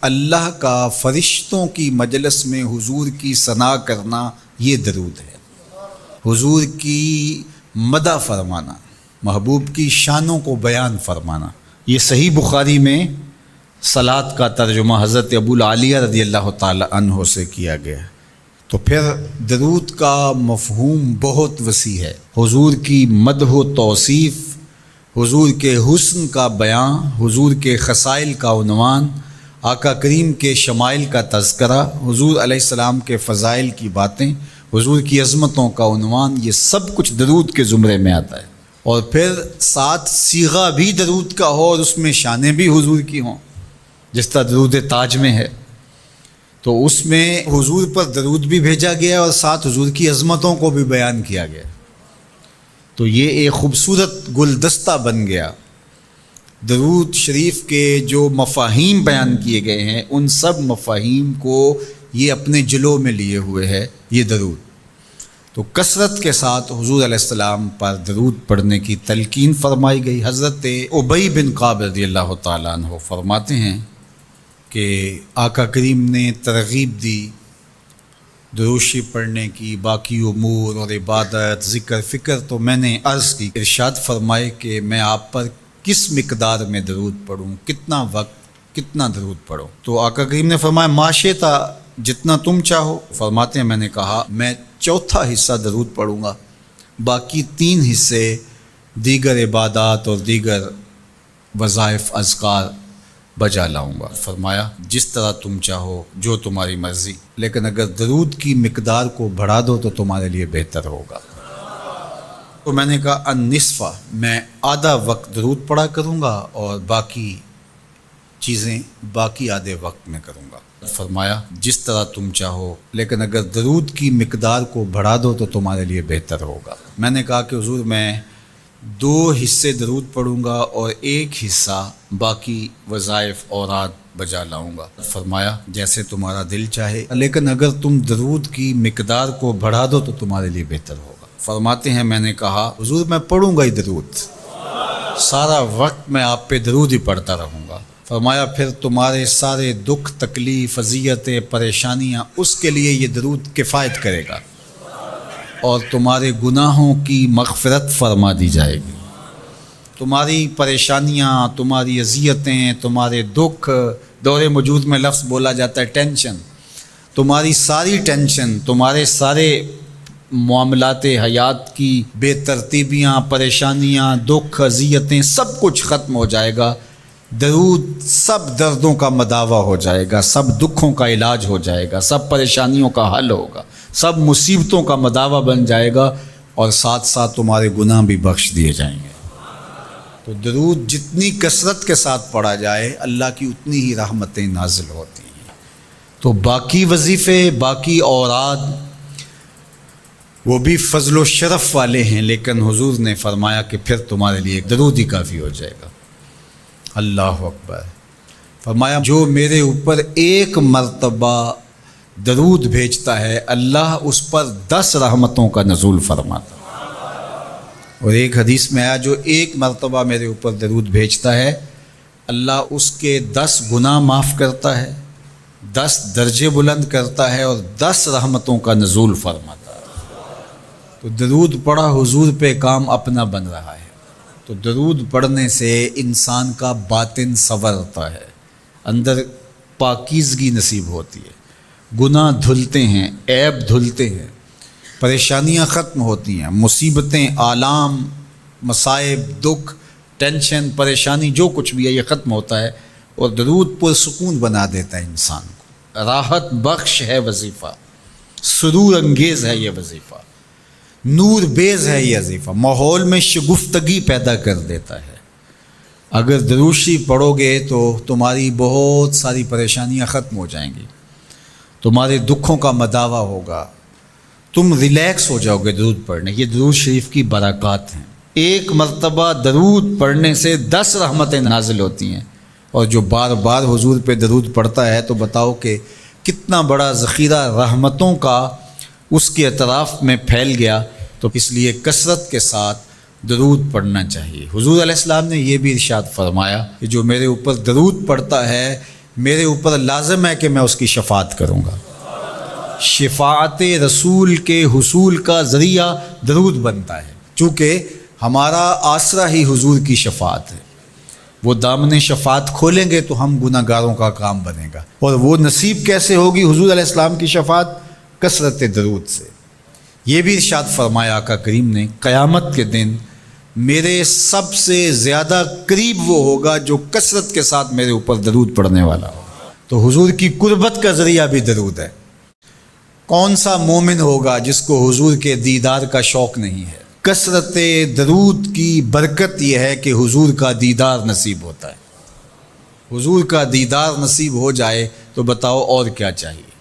اللہ کا فرشتوں کی مجلس میں حضور کی ثنا کرنا یہ درود ہے، حضور کی مدح فرمانا، محبوب کی شانوں کو بیان فرمانا۔ یہ صحیح بخاری میں صلاۃ کا ترجمہ حضرت ابو العالیہ رضی اللہ تعالی عنہ سے کیا گیا ہے۔ تو پھر درود کا مفہوم بہت وسیع ہے، حضور کی مدح و توصیف، حضور کے حسن کا بیان، حضور کے خصائل کا عنوان، آقا کریم کے شمائل کا تذکرہ، حضور علیہ السلام کے فضائل کی باتیں، حضور کی عظمتوں کا عنوان، یہ سب کچھ درود کے زمرے میں آتا ہے۔ اور پھر ساتھ صیغہ بھی درود کا ہو اور اس میں شانیں بھی حضور کی ہوں، جس طرح درود تاج میں ہے، تو اس میں حضور پر درود بھی بھیجا گیا اور ساتھ حضور کی عظمتوں کو بھی بیان کیا گیا۔ تو یہ ایک خوبصورت گلدستہ بن گیا۔ درود شریف کے جو مفاہیم بیان کیے گئے ہیں، ان سب مفاہیم کو یہ اپنے جلو میں لیے ہوئے ہے یہ درود۔ تو کثرت کے ساتھ حضور علیہ السلام پر درود پڑھنے کی تلقین فرمائی گئی۔ حضرت ابی بن کعب رضی اللہ تعالیٰ عنہ فرماتے ہیں کہ آقا کریم نے ترغیب دی درود شریف پڑھنے کی، باقی امور اور عبادت، ذکر فکر، تو میں نے عرض کی، ارشاد فرمائے کہ میں آپ پر کس مقدار میں درود پڑھوں، کتنا وقت، کتنا درود پڑھوں؟ تو آقا کریم نے فرمایا ما شئتا، جتنا تم چاہو۔ فرماتے ہیں میں نے کہا میں چوتھا حصہ درود پڑھوں گا، باقی 3 حصے دیگر عبادات اور دیگر وظائف اذکار بجا لاؤں گا۔ فرمایا جس طرح تم چاہو، جو تمہاری مرضی، لیکن اگر درود کی مقدار کو بڑھا دو تو تمہارے لیے بہتر ہوگا۔ تو میں نے کہا النصف، میں آدھا وقت درود پڑھا کروں گا اور باقی چیزیں باقی آدھے وقت میں کروں گا۔ فرمایا جس طرح تم چاہو، لیکن اگر درود کی مقدار کو بڑھا دو تو تمہارے لیے بہتر ہوگا۔ میں نے کہا کہ حضور میں 2 حصے درود پڑھوں گا اور 1 حصہ باقی وظائف اوراد بجا لاؤں گا۔ فرمایا جیسے تمہارا دل چاہے، لیکن اگر تم درود کی مقدار کو بڑھا دو تو تمہارے لیے بہتر ہوگا۔ فرماتے ہیں میں نے کہا حضور میں پڑھوں گا ہی درود، سارا وقت میں آپ پہ درود ہی پڑھتا رہوں گا۔ فرمایا پھر تمہارے سارے دکھ، تکلیف، اذیتیں، پریشانیاں، اس کے لیے یہ درود کفایت کرے گا اور تمہارے گناہوں کی مغفرت فرما دی جائے گی۔ تمہاری پریشانیاں، تمہاری اذیتیں، تمہارے دکھ، دور موجود میں لفظ بولا جاتا ہے ٹینشن، تمہاری ساری ٹینشن، تمہارے سارے معاملات حیات کی بے ترتیبیاں، پریشانیاں، دکھ، اذیتیں، سب کچھ ختم ہو جائے گا۔ درود سب دردوں کا مداوع ہو جائے گا، سب دکھوں کا علاج ہو جائے گا، سب پریشانیوں کا حل ہوگا، سب مصیبتوں کا مداوع بن جائے گا، اور ساتھ ساتھ تمہارے گناہ بھی بخش دیے جائیں گے۔ تو درود جتنی کثرت کے ساتھ پڑھا جائے، اللہ کی اتنی ہی رحمتیں نازل ہوتی ہیں۔ تو باقی وظیفے، باقی اوراد، وہ بھی فضل و شرف والے ہیں، لیکن حضور نے فرمایا کہ پھر تمہارے لیے درود ہی کافی ہو جائے گا۔ اللہ اکبر۔ فرمایا جو میرے اوپر 1 مرتبہ درود بھیجتا ہے، اللہ اس پر 10 رحمتوں کا نزول فرماتا ہے۔ اور ایک حدیث میں آیا جو 1 مرتبہ میرے اوپر درود بھیجتا ہے، اللہ اس کے 10 گناہ معاف کرتا ہے، 10 درجے بلند کرتا ہے اور 10 رحمتوں کا نزول فرماتا ہے۔ تو درود پڑھا حضور پہ کام اپنا بن رہا ہے۔ تو درود پڑھنے سے انسان کا باطن سنورتا ہے، اندر پاکیزگی نصیب ہوتی ہے، گناہ دھلتے ہیں، عیب دھلتے ہیں، پریشانیاں ختم ہوتی ہیں، مصیبتیں، آلام، مصائب، دکھ، ٹینشن، پریشانی، جو کچھ بھی ہے یہ ختم ہوتا ہے، اور درود پرسکون بنا دیتا ہے انسان کو۔ راحت بخش ہے وظیفہ، سرور انگیز ہے یہ وظیفہ، نور بیز ہے یہ وظیفہ، ماحول میں شگفتگی پیدا کر دیتا ہے۔ اگر درود شریف پڑھو گے تو تمہاری بہت ساری پریشانیاں ختم ہو جائیں گی، تمہارے دکھوں کا مداوع ہوگا، تم ریلیکس ہو جاؤ گے درود پڑھنے۔ یہ درود شریف کی برکات ہیں۔ 1 مرتبہ درود پڑھنے سے 10 رحمتیں نازل ہوتی ہیں، اور جو بار بار حضور پہ درود پڑھتا ہے تو بتاؤ کہ کتنا بڑا ذخیرہ رحمتوں کا اس کے اطراف میں پھیل گیا۔ تو اس لیے کثرت کے ساتھ درود پڑھنا چاہیے۔ حضور علیہ السلام نے یہ بھی ارشاد فرمایا کہ جو میرے اوپر درود پڑھتا ہے میرے اوپر لازم ہے کہ میں اس کی شفاعت کروں گا۔ شفاعت رسول کے حصول کا ذریعہ درود بنتا ہے، چونکہ ہمارا آسرا ہی حضور کی شفاعت ہے۔ وہ دامن شفاعت کھولیں گے تو ہم گناہ گاروں کا کام بنے گا، اور وہ نصیب کیسے ہوگی حضور علیہ السلام کی شفاعت؟ کثرت درود سے۔ یہ بھی ارشاد فرمایا آقا کریم نے، قیامت کے دن میرے سب سے زیادہ قریب وہ ہوگا جو کثرت کے ساتھ میرے اوپر درود پڑھنے والا ہوگا۔ تو حضور کی قربت کا ذریعہ بھی درود ہے۔ کون سا مومن ہوگا جس کو حضور کے دیدار کا شوق نہیں ہے؟ کثرت درود کی برکت یہ ہے کہ حضور کا دیدار نصیب ہوتا ہے۔ حضور کا دیدار نصیب ہو جائے تو بتاؤ اور کیا چاہیے؟